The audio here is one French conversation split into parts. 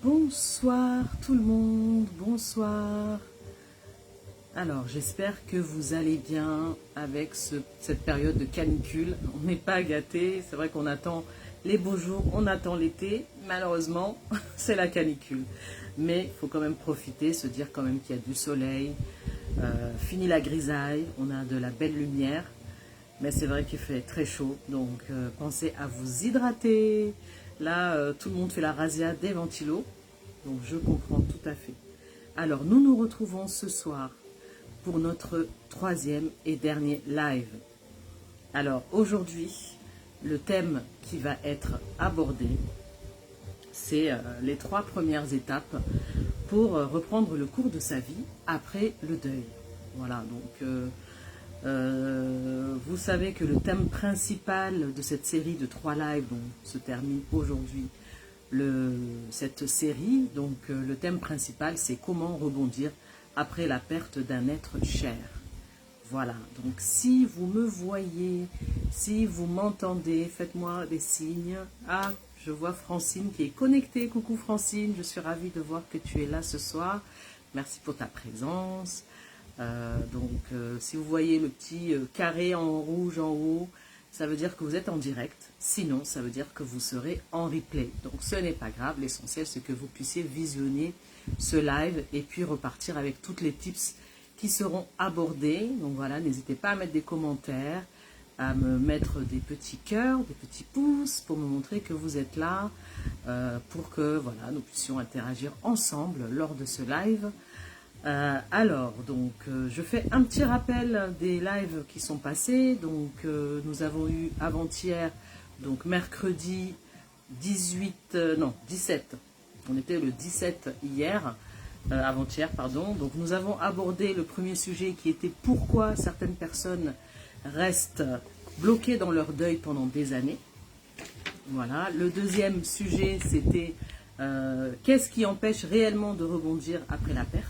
Bonsoir tout le monde, bonsoir. Alors j'espère que vous allez bien avec cette période de canicule. On n'est pas gâtés, c'est vrai qu'on attend les beaux jours, on attend l'été. Malheureusement, c'est la canicule. Mais il faut quand même profiter, se dire quand même qu'il y a du soleil. Fini la grisaille, on a de la belle lumière. Mais c'est vrai qu'il fait très chaud, donc pensez à vous hydrater. Là, tout le monde fait la razzia des ventilos, donc je comprends tout à fait. Alors, nous nous retrouvons ce soir pour notre troisième et dernier live. Alors, aujourd'hui, le thème qui va être abordé, c'est les 3 premières étapes pour reprendre le cours de sa vie après le deuil. Voilà, donc... vous savez que le thème principal de cette série de 3 lives dont se termine aujourd'hui cette série, donc le thème principal c'est comment rebondir après la perte d'un être cher. Voilà, donc si vous me voyez, si vous m'entendez, faites-moi des signes. Ah, je vois Francine qui est connectée. Coucou Francine, je suis ravie de voir que tu es là ce soir. Merci pour ta présence. Si vous voyez le petit carré en rouge en haut, ça veut dire que vous êtes en direct. Sinon, ça veut dire que vous serez en replay. Donc, ce n'est pas grave. L'essentiel, c'est que vous puissiez visionner ce live et puis repartir avec toutes les tips qui seront abordés. Donc, voilà, n'hésitez pas à mettre des commentaires, à me mettre des petits cœurs, des petits pouces pour me montrer que vous êtes là, pour que, voilà, nous puissions interagir ensemble lors de ce live. Je fais un petit rappel des lives qui sont passés. Donc, nous avons eu avant-hier, donc mercredi 17. On était le 17 hier, avant-hier, pardon. Donc, nous avons abordé le premier sujet qui était pourquoi certaines personnes restent bloquées dans leur deuil pendant des années. Voilà. Le deuxième sujet, c'était qu'est-ce qui empêche réellement de rebondir après la perte.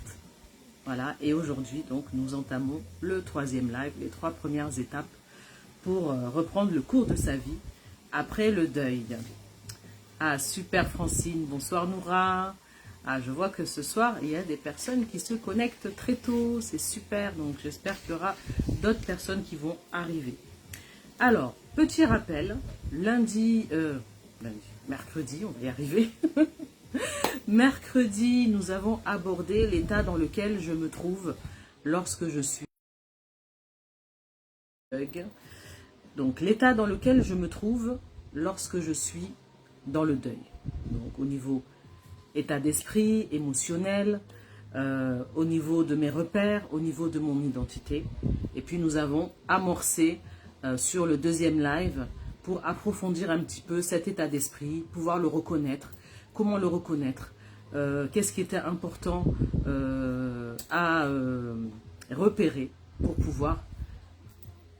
Voilà, et aujourd'hui, donc, nous entamons le 3e live, les 3 premières étapes pour reprendre le cours de sa vie après le deuil. Ah, super Francine, bonsoir Noura. Ah, je vois que ce soir, il y a des personnes qui se connectent très tôt, c'est super, donc j'espère qu'il y aura d'autres personnes qui vont arriver. Alors, petit rappel, mercredi, on va y arriver. Mercredi, nous avons abordé l'état dans lequel je me trouve lorsque je suis... Donc, l'état dans lequel je me trouve lorsque je suis dans le deuil. Donc, au niveau état d'esprit, émotionnel, au niveau de mes repères, au niveau de mon identité. Et puis, nous avons amorcé sur le 2e live pour approfondir un petit peu cet état d'esprit, pouvoir le reconnaître. Comment le reconnaître? Qu'est-ce qui était important à repérer pour pouvoir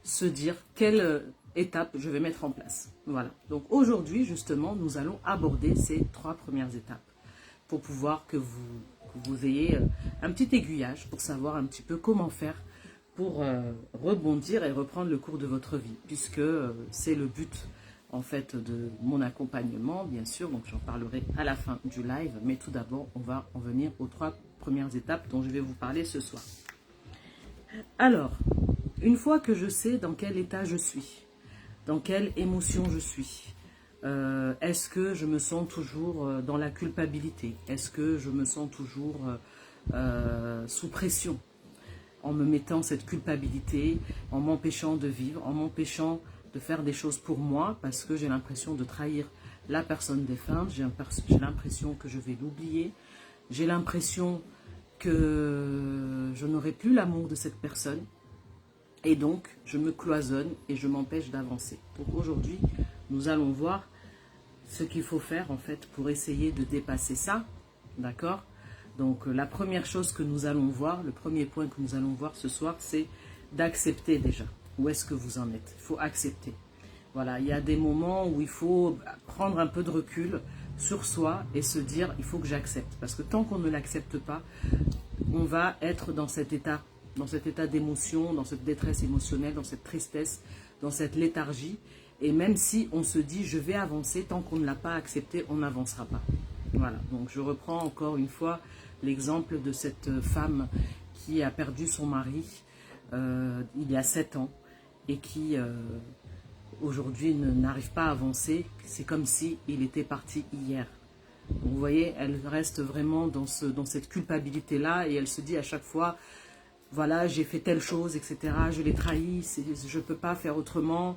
se dire quelle étape je vais mettre en place. Voilà. Donc aujourd'hui, justement, nous allons aborder ces 3 premières étapes pour pouvoir que vous ayez un petit aiguillage pour savoir un petit peu comment faire pour rebondir et reprendre le cours de votre vie, puisque c'est le but en fait de mon accompagnement, bien sûr, donc j'en parlerai à la fin du live, mais tout d'abord, on va en venir aux 3 premières étapes dont je vais vous parler ce soir. Alors, une fois que je sais dans quel état je suis, dans quelle émotion je suis, est-ce que je me sens toujours dans la culpabilité? Est-ce que je me sens toujours sous pression, en me mettant cette culpabilité, en m'empêchant de vivre, en m'empêchant de faire des choses pour moi parce que j'ai l'impression de trahir la personne défunte, j'ai l'impression que je vais l'oublier, j'ai l'impression que je n'aurai plus l'amour de cette personne et donc je me cloisonne et je m'empêche d'avancer. Donc aujourd'hui, nous allons voir ce qu'il faut faire en fait pour essayer de dépasser ça, d'accord? Donc la première chose que nous allons voir, le premier point que nous allons voir ce soir, c'est d'accepter déjà. Où est-ce que vous en êtes? Il faut accepter. Voilà, il y a des moments où il faut prendre un peu de recul sur soi et se dire, il faut que j'accepte. Parce que tant qu'on ne l'accepte pas, on va être dans cet état d'émotion, dans cette détresse émotionnelle, dans cette tristesse, dans cette léthargie. Et même si on se dit, je vais avancer, tant qu'on ne l'a pas accepté, on n'avancera pas. Voilà, donc je reprends encore une fois l'exemple de cette femme qui a perdu son mari il y a 7 ans et qui aujourd'hui n'arrive pas à avancer. C'est comme si il était parti hier. Donc, vous voyez, elle reste vraiment dans cette culpabilité-là et elle se dit à chaque fois, voilà, j'ai fait telle chose, etc. Je l'ai trahi, je ne peux pas faire autrement.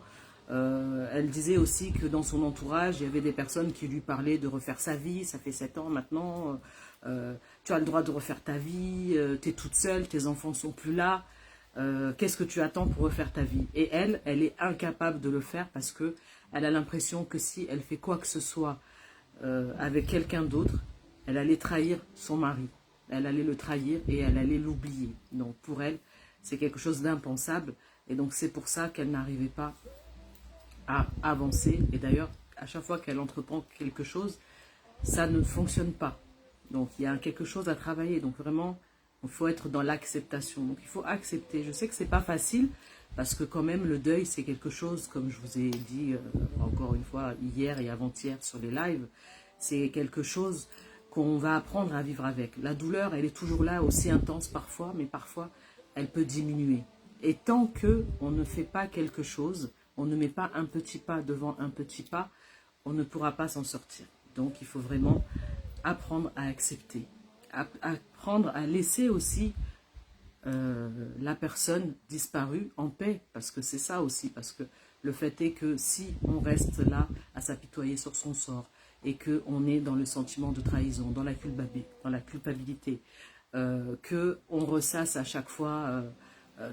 Elle disait aussi que dans son entourage, il y avait des personnes qui lui parlaient de refaire sa vie. Ça fait 7 ans maintenant. Tu as le droit de refaire ta vie. Tu es toute seule, tes enfants sont plus là. Qu'est-ce que tu attends pour refaire ta vie? Et elle est incapable de le faire parce que elle a l'impression que si elle fait quoi que ce soit avec quelqu'un d'autre, elle allait trahir son mari. Elle allait le trahir et elle allait l'oublier. Donc pour elle, c'est quelque chose d'impensable. Et donc c'est pour ça qu'elle n'arrivait pas à avancer. Et d'ailleurs, à chaque fois qu'elle entreprend quelque chose, ça ne fonctionne pas. Donc il y a quelque chose à travailler. Donc vraiment, il faut être dans l'acceptation. Donc il faut accepter. Je sais que c'est pas facile parce que quand même le deuil c'est quelque chose, comme je vous ai dit encore une fois hier et avant-hier sur les lives, c'est quelque chose qu'on va apprendre à vivre avec. La douleur, elle est toujours là, aussi intense parfois, mais parfois elle peut diminuer. Et tant que on ne fait pas quelque chose, on ne met pas un petit pas devant un petit pas, on ne pourra pas s'en sortir. Donc il faut vraiment apprendre à accepter, apprendre à laisser aussi la personne disparue en paix, parce que c'est ça aussi, parce que le fait est que si on reste là à s'apitoyer sur son sort et qu'on est dans le sentiment de trahison, dans la culpabilité, qu'on ressasse à chaque fois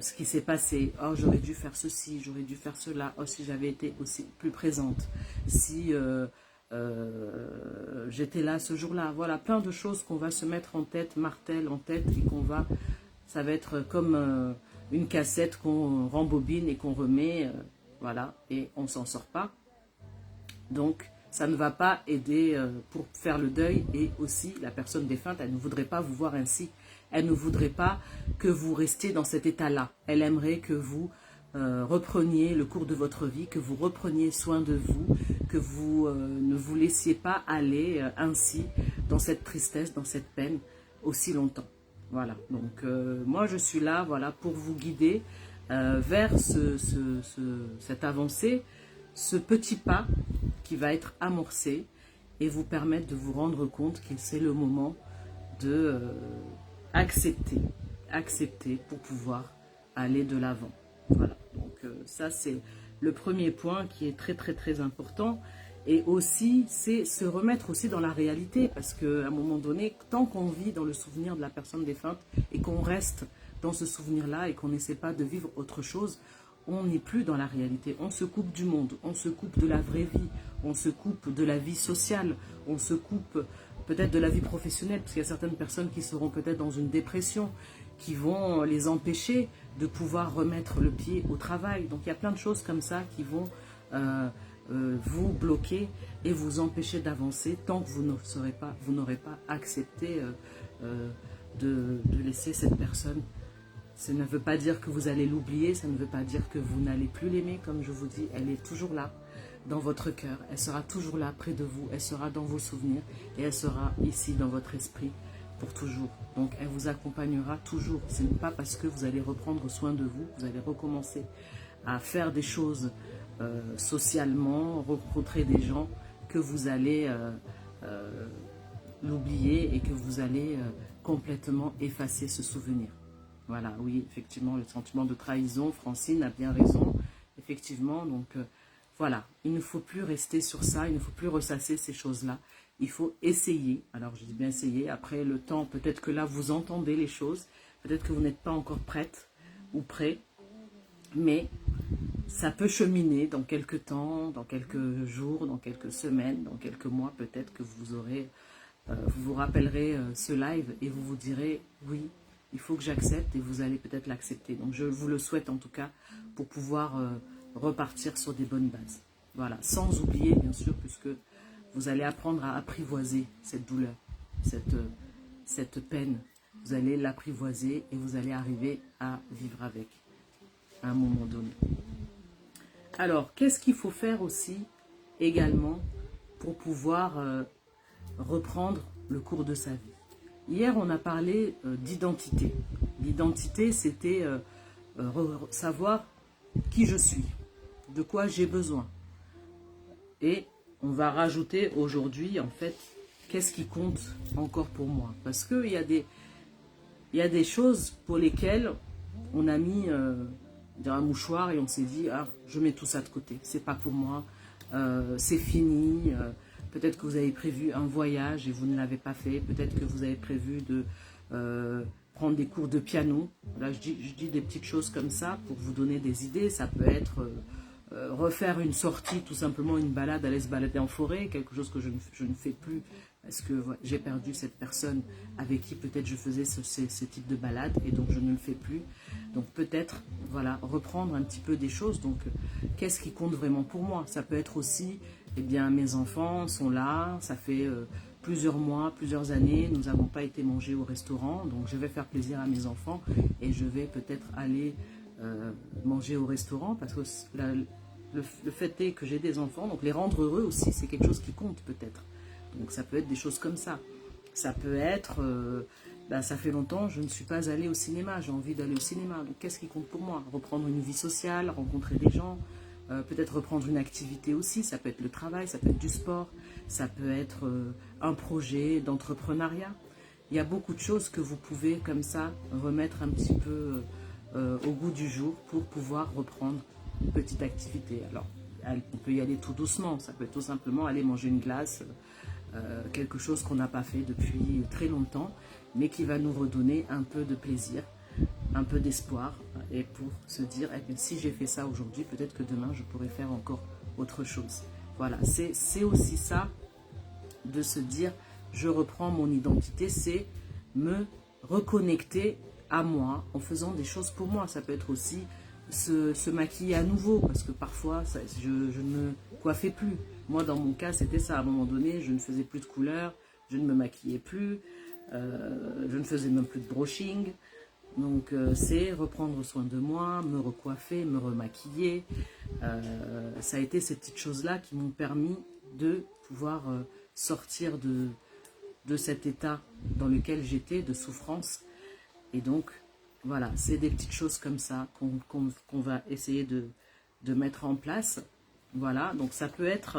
ce qui s'est passé, oh j'aurais dû faire ceci, j'aurais dû faire cela, oh si j'avais été aussi plus présente, si j'étais là ce jour-là, voilà, plein de choses qu'on va se mettre en tête, martèle en tête, et ça va être comme une cassette qu'on rembobine et qu'on remet, voilà, et on ne s'en sort pas. Donc, ça ne va pas aider pour faire le deuil. Et aussi, la personne défunte, elle ne voudrait pas vous voir ainsi. Elle ne voudrait pas que vous restiez dans cet état-là. Elle aimerait que vous repreniez le cours de votre vie, que vous repreniez soin de vous, que vous ne vous laissiez pas aller ainsi dans cette tristesse, dans cette peine aussi longtemps. Voilà, donc moi je suis là, voilà, pour vous guider vers cette avancée, ce petit pas qui va être amorcé et vous permettre de vous rendre compte que c'est le moment de accepter pour pouvoir aller de l'avant. Voilà, donc ça c'est le premier point qui est très très très important. Et aussi, c'est se remettre aussi dans la réalité, parce qu'à un moment donné, tant qu'on vit dans le souvenir de la personne défunte et qu'on reste dans ce souvenir-là et qu'on n'essaie pas de vivre autre chose, on n'est plus dans la réalité. On se coupe du monde, on se coupe de la vraie vie, on se coupe de la vie sociale, on se coupe peut-être de la vie professionnelle, parce qu'il y a certaines personnes qui seront peut-être dans une dépression, qui vont les empêcher de pouvoir remettre le pied au travail. Donc il y a plein de choses comme ça qui vont vous bloquer et vous empêcher d'avancer tant que vous n'aurez pas accepté de laisser cette personne. Ça ne veut pas dire que vous allez l'oublier, ça ne veut pas dire que vous n'allez plus l'aimer, comme je vous dis, elle est toujours là dans votre cœur, elle sera toujours là près de vous, elle sera dans vos souvenirs et elle sera ici dans votre esprit pour toujours. Donc elle vous accompagnera toujours. Ce n'est pas parce que vous allez reprendre soin de vous, vous allez recommencer à faire des choses socialement, rencontrer des gens, que vous allez l'oublier et que vous allez complètement effacer ce souvenir. Voilà, oui, effectivement, le sentiment de trahison, Francine a bien raison, effectivement, donc voilà, il ne faut plus rester sur ça, il ne faut plus ressasser ces choses-là, il faut essayer, alors je dis bien essayer, après le temps, peut-être que là vous entendez les choses, peut-être que vous n'êtes pas encore prête ou prêt, mais ça peut cheminer dans quelques temps, dans quelques jours, dans quelques semaines, dans quelques mois, peut-être que vous vous rappellerez ce live et vous vous direz, oui, il faut que j'accepte, et vous allez peut-être l'accepter. Donc je vous le souhaite en tout cas pour pouvoir repartir sur des bonnes bases. Voilà, sans oublier bien sûr, puisque vous allez apprendre à apprivoiser cette douleur, cette peine. Vous allez l'apprivoiser et vous allez arriver à vivre avec à un moment donné. Alors, qu'est-ce qu'il faut faire aussi également pour pouvoir reprendre le cours de sa vie. Hier, on a parlé d'identité. L'identité, c'était savoir qui je suis, de quoi j'ai besoin. Et on va rajouter aujourd'hui, en fait, qu'est-ce qui compte encore pour moi. Parce qu'il y a des choses pour lesquelles on a mis un mouchoir et on s'est dit, ah, je mets tout ça de côté, c'est pas pour moi, c'est fini. Peut-être que vous avez prévu un voyage et vous ne l'avez pas fait. Peut-être que vous avez prévu de prendre des cours de piano. Là, je dis des petites choses comme ça pour vous donner des idées. Ça peut être refaire une sortie, tout simplement une balade, aller se balader en forêt, quelque chose que je ne fais plus parce que j'ai perdu cette personne avec qui peut-être je faisais ce type de balade et donc je ne le fais plus. Donc peut-être, voilà, reprendre un petit peu des choses. Donc qu'est-ce qui compte vraiment pour moi? Ça peut être aussi, eh bien, mes enfants sont là, ça fait plusieurs mois, plusieurs années, nous n'avons pas été manger au restaurant, donc je vais faire plaisir à mes enfants et je vais peut-être aller manger au restaurant parce que le fait est que j'ai des enfants, donc les rendre heureux aussi, c'est quelque chose qui compte peut-être. Donc ça peut être des choses comme ça. Ça peut être, ça fait longtemps, je ne suis pas allée au cinéma, j'ai envie d'aller au cinéma. Donc qu'est-ce qui compte pour moi? Reprendre une vie sociale, rencontrer des gens, peut-être reprendre une activité aussi, ça peut être le travail, ça peut être du sport, ça peut être un projet d'entrepreneuriat. Il y a beaucoup de choses que vous pouvez comme ça remettre un petit peu au goût du jour pour pouvoir reprendre une petite activité. Alors, on peut y aller tout doucement, ça peut être tout simplement aller manger une glace, quelque chose qu'on n'a pas fait depuis très longtemps, mais qui va nous redonner un peu de plaisir, un peu d'espoir, et pour se dire, eh bien, si j'ai fait ça aujourd'hui, peut-être que demain, je pourrais faire encore autre chose. Voilà, c'est aussi ça, de se dire, je reprends mon identité, c'est me reconnecter à moi en faisant des choses pour moi. Ça peut être aussi se maquiller à nouveau, parce que parfois, je ne me coiffais plus. Moi, dans mon cas, c'était ça. À un moment donné, je ne faisais plus de couleurs, je ne me maquillais plus, je ne faisais même plus de brushing. Donc, c'est reprendre soin de moi, me recoiffer, me remaquiller. Ça a été ces petites choses-là qui m'ont permis de pouvoir sortir de cet état dans lequel j'étais, de souffrance. Et donc, voilà, c'est des petites choses comme ça qu'on va essayer de mettre en place. Voilà, donc ça peut être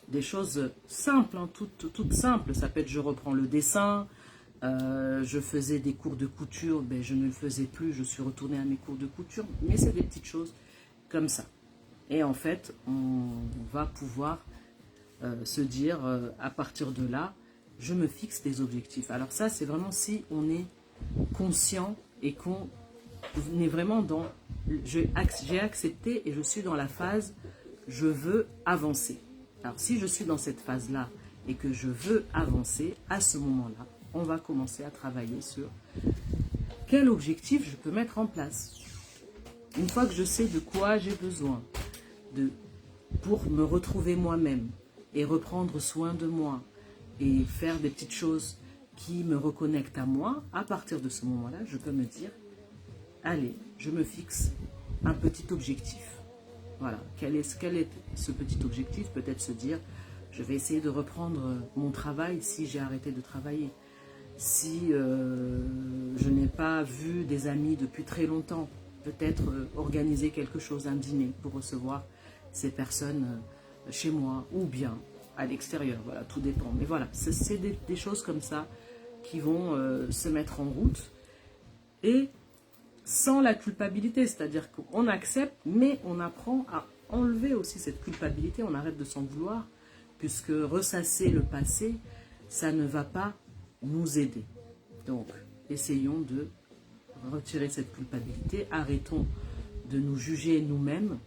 des choses simples, hein, toutes simples. Ça peut être, je reprends le dessin, je faisais des cours de couture, ben, je ne le faisais plus, je suis retournée à mes cours de couture. Mais c'est des petites choses comme ça. Et en fait, on va pouvoir se dire, à partir de là, je me fixe des objectifs. Alors ça, c'est vraiment si on est conscient et qu'on est vraiment dans... J'ai accepté et je suis dans la phase, je veux avancer. Alors si je suis dans cette phase-là et que je veux avancer, à ce moment-là, on va commencer à travailler sur quel objectif je peux mettre en place. Une fois que je sais de quoi j'ai besoin, pour me retrouver moi-même et reprendre soin de moi, et faire des petites choses qui me reconnectent à moi, à partir de ce moment-là, je peux me dire, allez, je me fixe un petit objectif. Voilà, quel est ce petit objectif? Peut-être se dire, je vais essayer de reprendre mon travail si j'ai arrêté de travailler. Si je n'ai pas vu des amis depuis très longtemps, peut-être organiser quelque chose, un dîner pour recevoir ces personnes chez moi, ou bien à l'extérieur, voilà, tout dépend. Mais voilà, c'est des choses comme ça qui vont se mettre en route et sans la culpabilité, c'est-à-dire qu'on accepte, mais on apprend à enlever aussi cette culpabilité, on arrête de s'en vouloir, puisque ressasser le passé, ça ne va pas nous aider. Donc, essayons de retirer cette culpabilité, arrêtons de nous juger nous-mêmes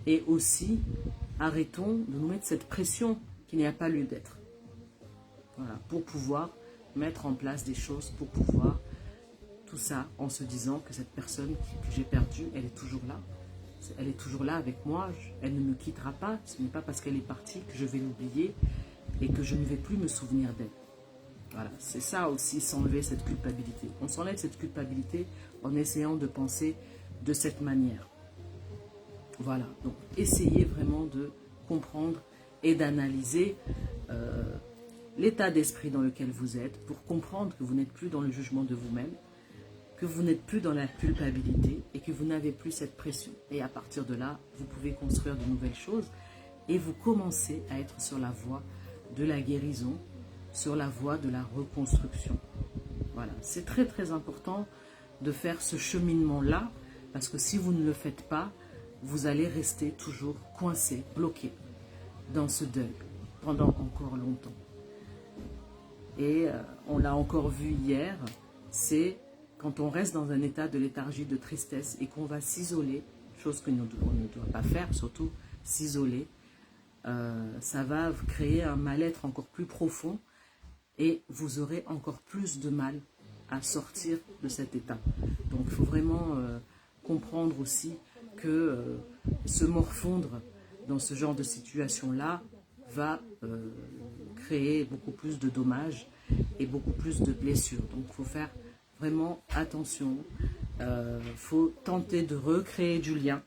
et aussi arrêtons de nous mettre cette pression qu'il n'y a pas lieu d'être. Voilà, pour pouvoir mettre en place des choses, pour pouvoir tout ça en se disant que cette personne que j'ai perdue, elle est toujours là. Elle est toujours là avec moi, elle ne me quittera pas. Ce n'est pas parce qu'elle est partie que je vais l'oublier et que je ne vais plus me souvenir d'elle. Voilà, c'est ça aussi, s'enlever cette culpabilité. On s'enlève cette culpabilité en essayant de penser de cette manière. Voilà, donc essayez vraiment de comprendre et d'analyser l'état d'esprit dans lequel vous êtes pour comprendre que vous n'êtes plus dans le jugement de vous-même, que vous n'êtes plus dans la culpabilité et que vous n'avez plus cette pression. Et à partir de là, vous pouvez construire de nouvelles choses et vous commencez à être sur la voie de la guérison, sur la voie de la reconstruction. Voilà, c'est très très important de faire ce cheminement-là parce que si vous ne le faites pas, vous allez rester toujours coincé, bloqué dans ce deuil pendant encore longtemps. Et on l'a encore vu hier, c'est quand on reste dans un état de léthargie, de tristesse et qu'on va s'isoler, chose que on ne doit pas faire, surtout s'isoler, ça va créer un mal-être encore plus profond et vous aurez encore plus de mal à sortir de cet état. Donc il faut vraiment comprendre aussi que se morfondre dans ce genre de situation-là va créer beaucoup plus de dommages et beaucoup plus de blessures. Donc il faut faire vraiment attention. Faut tenter de recréer du lien.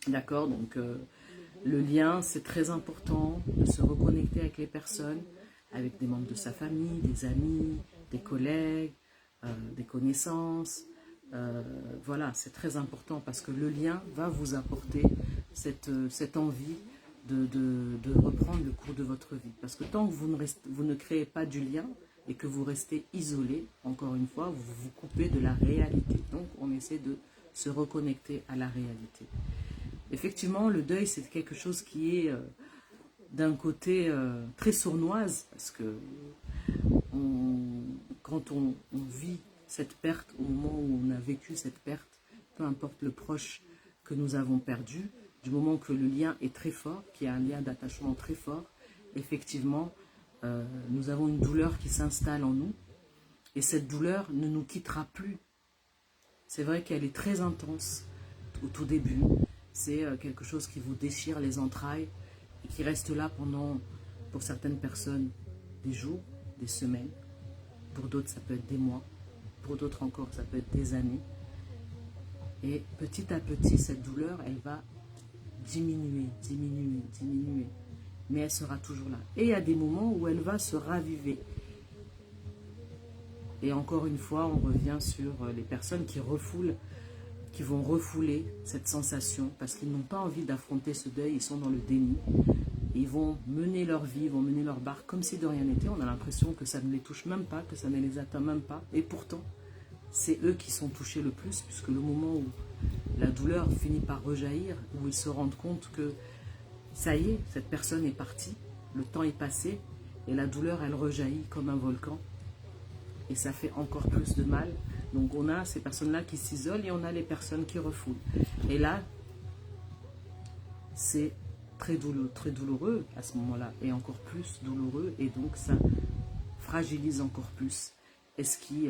D'accord? Donc le lien, c'est très important de se reconnecter avec les personnes, avec des membres de sa famille, des amis, des collègues, des connaissances. Voilà, c'est très important parce que le lien va vous apporter cette envie de reprendre le cours de votre vie. Parce que tant que vous ne créez pas du lien et que vous restez isolé, encore une fois, vous vous coupez de la réalité. Donc, on essaie de se reconnecter à la réalité. Effectivement, le deuil, c'est quelque chose qui est d'un côté très sournoise parce que quand on vit cette perte, au moment où on a vécu cette perte, peu importe le proche que nous avons perdu, du moment que le lien est très fort, qu'il y a un lien d'attachement très fort, effectivement, nous avons une douleur qui s'installe en nous et cette douleur ne nous quittera plus. C'est vrai qu'elle est très intense au tout début, c'est quelque chose qui vous déchire les entrailles et qui reste là pendant, pour certaines personnes, des jours, des semaines, pour d'autres ça peut être des mois, pour d'autres encore ça peut être des années. Et petit à petit, cette douleur, elle va diminuer, diminuer, diminuer. Mais elle sera toujours là. Et il y a des moments où elle va se raviver. Et encore une fois, on revient sur les personnes qui vont refouler cette sensation parce qu'ils n'ont pas envie d'affronter ce deuil, ils sont dans le déni. Ils vont mener leur vie, ils vont mener leur barque comme si de rien n'était. On a l'impression que ça ne les touche même pas, que ça ne les atteint même pas. Et pourtant, c'est eux qui sont touchés le plus, puisque le moment où la douleur finit par rejaillir, où ils se rendent compte que ça y est, cette personne est partie, le temps est passé, et la douleur, elle rejaillit comme un volcan, et ça fait encore plus de mal. Donc on a ces personnes-là qui s'isolent, et on a les personnes qui refoulent. Et là, c'est très douloureux à ce moment-là, et encore plus douloureux, et donc ça fragilise encore plus. Et ce qui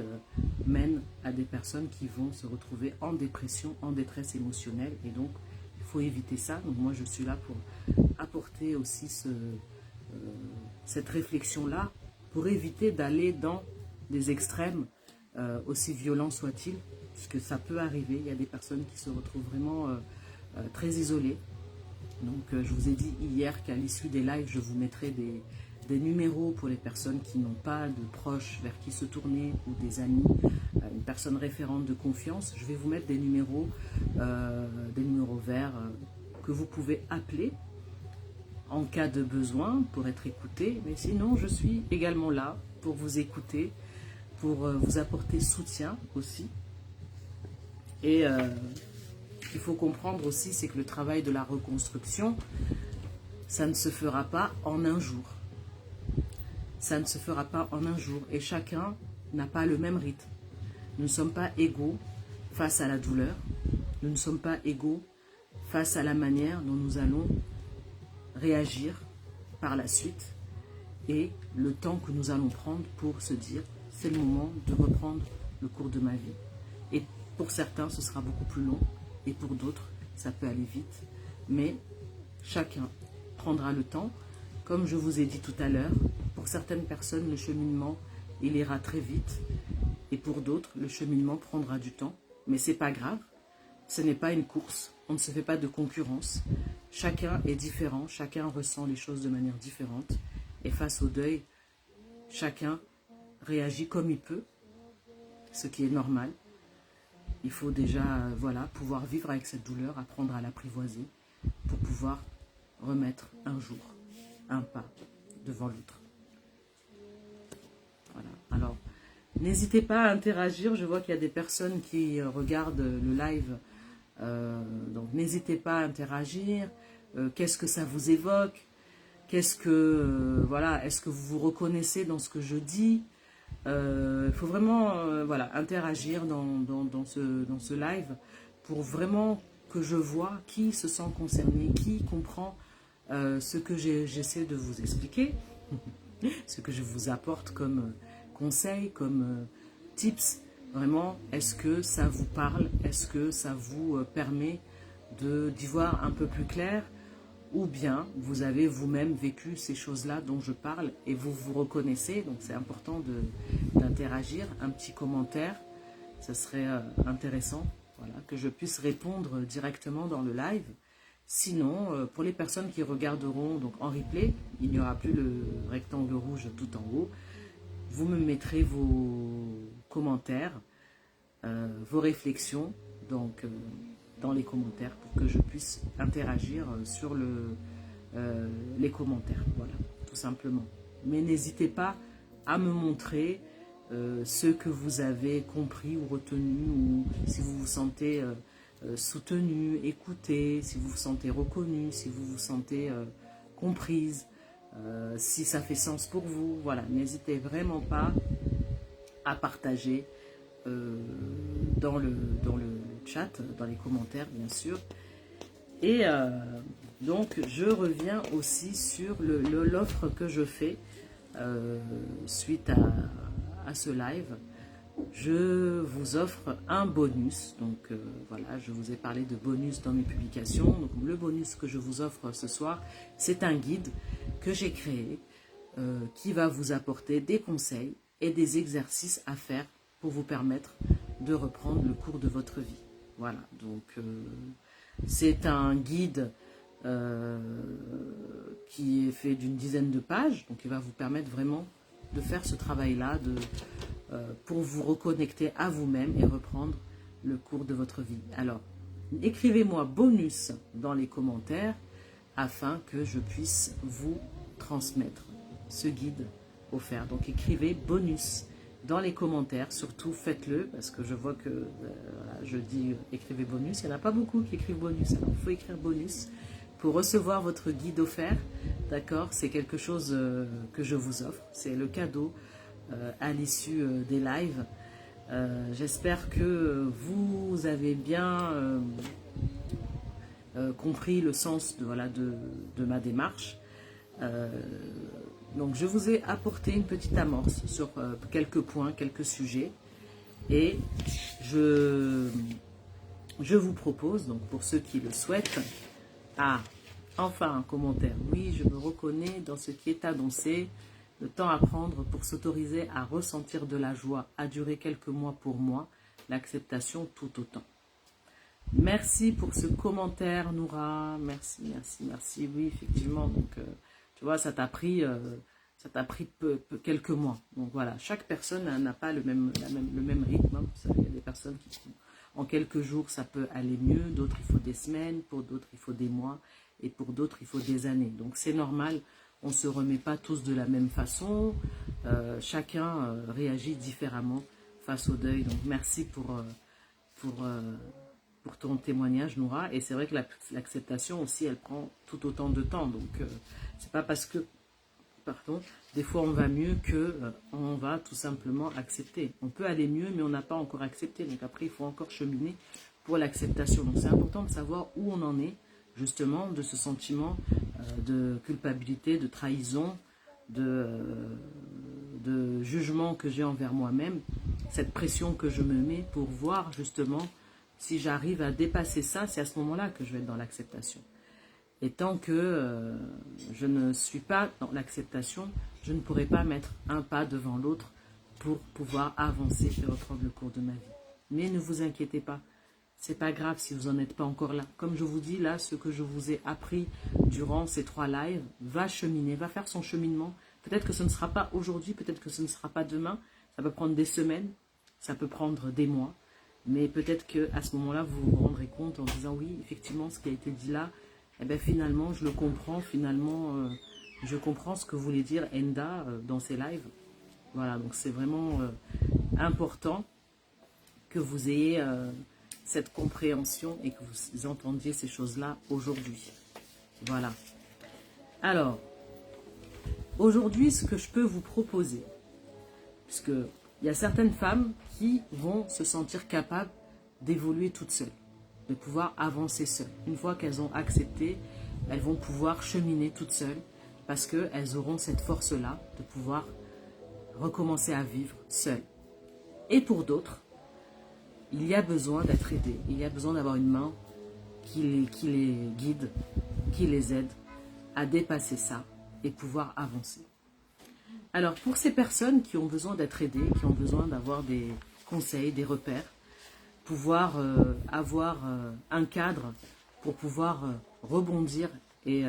mène à des personnes qui vont se retrouver en dépression, en détresse émotionnelle. Et donc, il faut éviter ça. Donc moi, je suis là pour apporter aussi cette réflexion-là, pour éviter d'aller dans des extrêmes, aussi violents soient-ils, puisque ça peut arriver. Il y a des personnes qui se retrouvent vraiment très isolées. Donc, je vous ai dit hier qu'à l'issue des lives, je vous mettrai des numéros pour les personnes qui n'ont pas de proches vers qui se tourner ou des amis, une personne référente de confiance. Je vais vous mettre des numéros verts que vous pouvez appeler en cas de besoin pour être écouté. Mais sinon, je suis également là pour vous écouter, pour vous apporter soutien aussi. Et ce qu'il faut comprendre aussi, c'est que le travail de la reconstruction, ça ne se fera pas en un jour. Ça ne se fera pas en un jour et chacun n'a pas le même rythme. Nous ne sommes pas égaux face à la douleur. Nous ne sommes pas égaux face à la manière dont nous allons réagir par la suite et le temps que nous allons prendre pour se dire c'est le moment de reprendre le cours de ma vie. Et pour certains, ce sera beaucoup plus long et pour d'autres, ça peut aller vite. Mais chacun prendra le temps. Comme je vous ai dit tout à l'heure, pour certaines personnes, le cheminement, il ira très vite. Et pour d'autres, le cheminement prendra du temps. Mais ce n'est pas grave. ce n'est pas une course, on ne se fait pas de concurrence. Chacun est différent, chacun ressent les choses de manière différente. Et face au deuil, chacun réagit comme il peut, ce qui est normal. Il faut déjà voilà, pouvoir vivre avec cette douleur, apprendre à l'apprivoiser pour pouvoir remettre un jour, un pas devant l'autre. Voilà. Alors, n'hésitez pas à interagir. Je vois qu'il y a des personnes qui regardent le live. Donc, n'hésitez pas à interagir. Qu'est-ce que ça vous évoque? Qu'est-ce que, voilà, est-ce que vous vous reconnaissez dans ce que je dis? Il faut vraiment voilà, interagir dans ce live pour vraiment que je vois qui se sent concerné, qui comprend ce que j'essaie de vous expliquer, ce que je vous apporte comme conseils, comme tips. Vraiment, est-ce que ça vous parle? Est-ce que ça vous permet d'y voir un peu plus clair? Ou bien vous avez vous-même vécu ces choses-là dont je parle et vous vous reconnaissez. Donc c'est important d'interagir. Un petit commentaire, ça serait intéressant, voilà, que je puisse répondre directement dans le live. Sinon, pour les personnes qui regarderont donc en replay, il n'y aura plus le rectangle rouge tout en haut. Vous me mettrez vos commentaires, vos réflexions, donc dans les commentaires pour que je puisse interagir sur les commentaires. Voilà, tout simplement. Mais n'hésitez pas à me montrer ce que vous avez compris ou retenu, ou si vous vous sentez soutenu, écouté, si vous vous sentez reconnu, si vous vous sentez comprise, si ça fait sens pour vous. Voilà, n'hésitez vraiment pas à partager dans le chat, dans les commentaires bien sûr. Et donc je reviens aussi sur l'offre que je fais suite à ce live. Je vous offre un bonus. Donc voilà, je vous ai parlé de bonus dans mes publications. Donc le bonus que je vous offre ce soir, c'est un guide que j'ai créé qui va vous apporter des conseils et des exercices à faire pour vous permettre de reprendre le cours de votre vie. Voilà, donc c'est un guide qui est fait d'une dizaine de pages, donc il va vous permettre vraiment de faire ce travail-là pour vous reconnecter à vous-même et reprendre le cours de votre vie. Alors, écrivez-moi bonus dans les commentaires afin que je puisse vous transmettre ce guide offert. Donc écrivez bonus dans les commentaires, surtout faites-le, parce que je vois que voilà, je dis écrivez bonus, il n'y en a pas beaucoup qui écrivent bonus, alors il faut écrire bonus pour recevoir votre guide offert, d'accord? C'est quelque chose que je vous offre, c'est le cadeau à l'issue des lives. J'espère que vous avez bien compris le sens de ma démarche. Donc je vous ai apporté une petite amorce sur quelques points, quelques sujets, et je vous propose, donc pour ceux qui le souhaitent, enfin un commentaire. Oui, je me reconnais dans ce qui est annoncé. Le temps à prendre pour s'autoriser à ressentir de la joie a duré quelques mois pour moi, l'acceptation tout autant. Merci pour ce commentaire, Noura. Merci, merci, merci. Oui, effectivement, donc tu vois, ça t'a pris quelques mois. Donc voilà, chaque personne n'a pas le même rythme. Hein. Il y a des personnes qui, en quelques jours, ça peut aller mieux. D'autres, il faut des semaines. Pour d'autres, il faut des mois. Et pour d'autres, il faut des années. Donc c'est normal, on ne se remet pas tous de la même façon. Chacun réagit différemment face au deuil. Donc merci pour ton témoignage, Noura. Et c'est vrai que l'acceptation aussi, elle prend tout autant de temps. Donc c'est pas parce que, pardon, des fois on va mieux que on va tout simplement accepter. On peut aller mieux, mais on n'a pas encore accepté. Donc après, il faut encore cheminer pour l'acceptation. Donc c'est important de savoir où on en est, justement, de ce sentiment de culpabilité, de trahison, de jugement que j'ai envers moi-même, cette pression que je me mets pour voir justement si j'arrive à dépasser ça. C'est à ce moment-là que je vais être dans l'acceptation. Et tant que je ne suis pas dans l'acceptation, je ne pourrai pas mettre un pas devant l'autre pour pouvoir avancer et reprendre le cours de ma vie. Mais ne vous inquiétez pas, c'est pas grave si vous n'en êtes pas encore là. Comme je vous dis, là, ce que je vous ai appris durant ces 3 lives va cheminer, va faire son cheminement. Peut-être que ce ne sera pas aujourd'hui, peut-être que ce ne sera pas demain. Ça peut prendre des semaines, ça peut prendre des mois. Mais peut-être qu'à ce moment-là, vous vous rendrez compte en disant, oui, effectivement, ce qui a été dit là, eh bien, finalement, je le comprends. Finalement, je comprends ce que voulait dire Enda dans ses lives. Voilà, donc c'est vraiment important que vous ayez cette compréhension et que vous entendiez ces choses-là aujourd'hui. Voilà. Alors, aujourd'hui, ce que je peux vous proposer, puisque il y a certaines femmes qui vont se sentir capables d'évoluer toutes seules, de pouvoir avancer seules. Une fois qu'elles ont accepté, elles vont pouvoir cheminer toutes seules parce qu'elles auront cette force-là de pouvoir recommencer à vivre seules. Et pour d'autres, il y a besoin d'être aidé. Il y a besoin d'avoir une main qui les guide, qui les aide à dépasser ça et pouvoir avancer. Alors, pour ces personnes qui ont besoin d'être aidées, qui ont besoin d'avoir des conseils, des repères, pouvoir avoir un cadre pour pouvoir rebondir et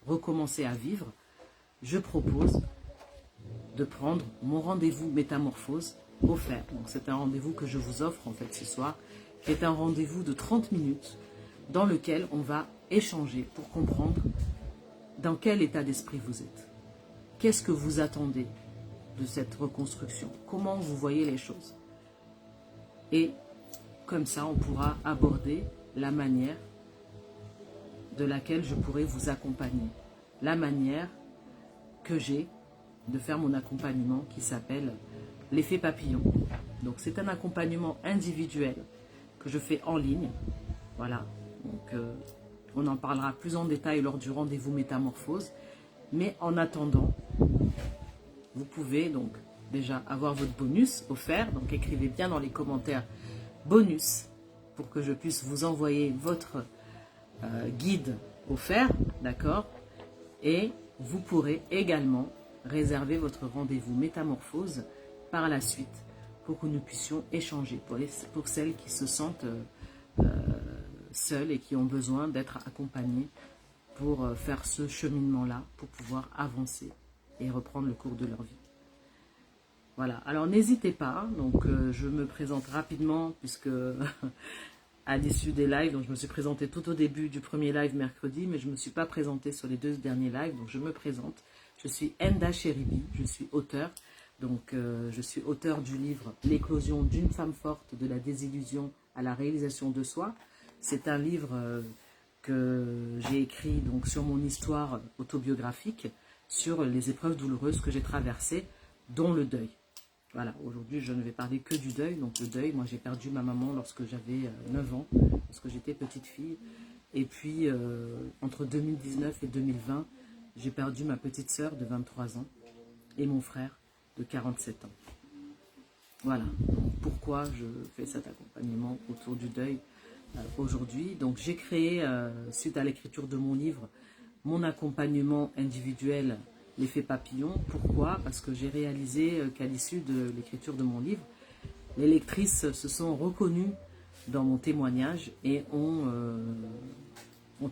recommencer à vivre, je propose de prendre mon rendez-vous métamorphose offert. Donc, c'est un rendez-vous que je vous offre en fait ce soir, qui est un rendez-vous de 30 minutes dans lequel on va échanger pour comprendre dans quel état d'esprit vous êtes. Qu'est-ce que vous attendez de cette reconstruction? Comment vous voyez les choses? Et comme ça, on pourra aborder la manière de laquelle je pourrais vous accompagner. La manière que j'ai de faire mon accompagnement qui s'appelle l'effet papillon. Donc, c'est un accompagnement individuel que je fais en ligne. Voilà. Donc, on en parlera plus en détail lors du rendez-vous métamorphose. Mais en attendant, vous pouvez donc déjà avoir votre bonus offert. Donc écrivez bien dans les commentaires bonus pour que je puisse vous envoyer votre guide offert, d'accord? Et vous pourrez également réserver votre rendez-vous métamorphose par la suite pour que nous puissions échanger pour celles qui se sentent seules et qui ont besoin d'être accompagnées pour faire ce cheminement-là, pour pouvoir avancer et reprendre le cours de leur vie. Voilà, alors n'hésitez pas, donc je me présente rapidement puisque à l'issue des lives, donc je me suis présentée tout au début du premier live mercredi, mais je ne me suis pas présentée sur les 2 derniers lives, donc je me présente. Je suis Enda Cheribi, je suis auteur, donc je suis auteur du livre « L'éclosion d'une femme forte, de la désillusion à la réalisation de soi ». C'est un livre que j'ai écrit donc sur mon histoire autobiographique, sur les épreuves douloureuses que j'ai traversées, dont le deuil. Voilà, aujourd'hui je ne vais parler que du deuil. Donc le deuil, moi j'ai perdu ma maman lorsque j'avais 9 ans, lorsque j'étais petite fille. Et puis entre 2019 et 2020, j'ai perdu ma petite sœur de 23 ans et mon frère de 47 ans. Voilà, donc pourquoi je fais cet accompagnement autour du deuil aujourd'hui. Donc j'ai créé, suite à l'écriture de mon livre, mon accompagnement individuel, l'effet papillon. Pourquoi? Parce que j'ai réalisé qu'à l'issue de l'écriture de mon livre, les lectrices se sont reconnues dans mon témoignage et ont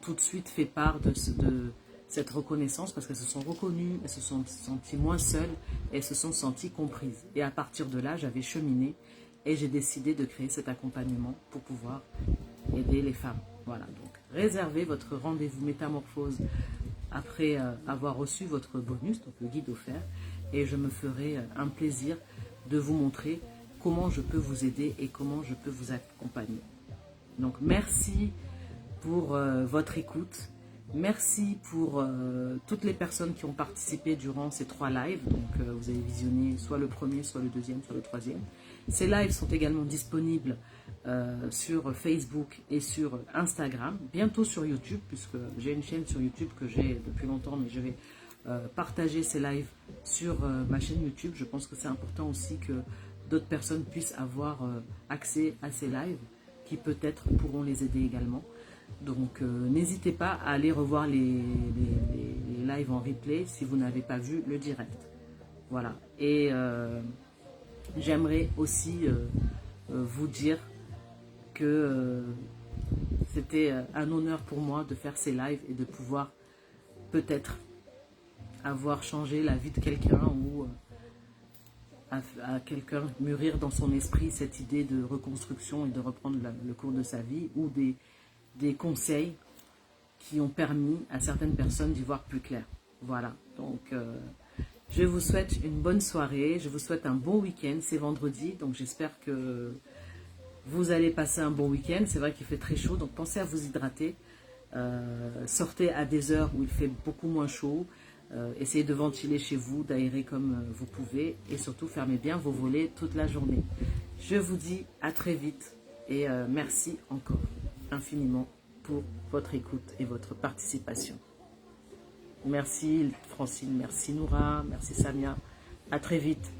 tout de suite fait part de cette reconnaissance parce qu'elles se sont reconnues, elles se sont senties moins seules et elles se sont senties comprises. Et à partir de là, j'avais cheminé et j'ai décidé de créer cet accompagnement pour pouvoir aider les femmes. Voilà, donc réservez votre rendez-vous métamorphose après avoir reçu votre bonus, donc le guide offert, et je me ferai un plaisir de vous montrer comment je peux vous aider et comment je peux vous accompagner. Donc merci pour votre écoute, merci pour toutes les personnes qui ont participé durant ces 3 lives. Donc vous avez visionné soit le premier, soit le deuxième, soit le troisième. Ces lives sont également disponibles sur Facebook et sur Instagram, bientôt sur YouTube, puisque j'ai une chaîne sur YouTube que j'ai depuis longtemps, mais je vais partager ces lives sur ma chaîne YouTube. Je pense que c'est important aussi que d'autres personnes puissent avoir accès à ces lives, qui peut-être pourront les aider également. Donc n'hésitez pas à aller revoir les lives en replay si vous n'avez pas vu le direct. Voilà, et j'aimerais aussi vous dire que c'était un honneur pour moi de faire ces lives et de pouvoir peut-être avoir changé la vie de quelqu'un ou à quelqu'un mûrir dans son esprit cette idée de reconstruction et de reprendre le cours de sa vie, ou des conseils qui ont permis à certaines personnes d'y voir plus clair. Voilà, donc je vous souhaite une bonne soirée, je vous souhaite un bon week-end, c'est vendredi, donc j'espère que vous allez passer un bon week-end. C'est vrai qu'il fait très chaud, donc pensez à vous hydrater, sortez à des heures où il fait beaucoup moins chaud, essayez de ventiler chez vous, d'aérer comme vous pouvez, et surtout fermez bien vos volets toute la journée. Je vous dis à très vite, et merci encore infiniment pour votre écoute et votre participation. Merci Francine, merci Noura, merci Samia. À très vite.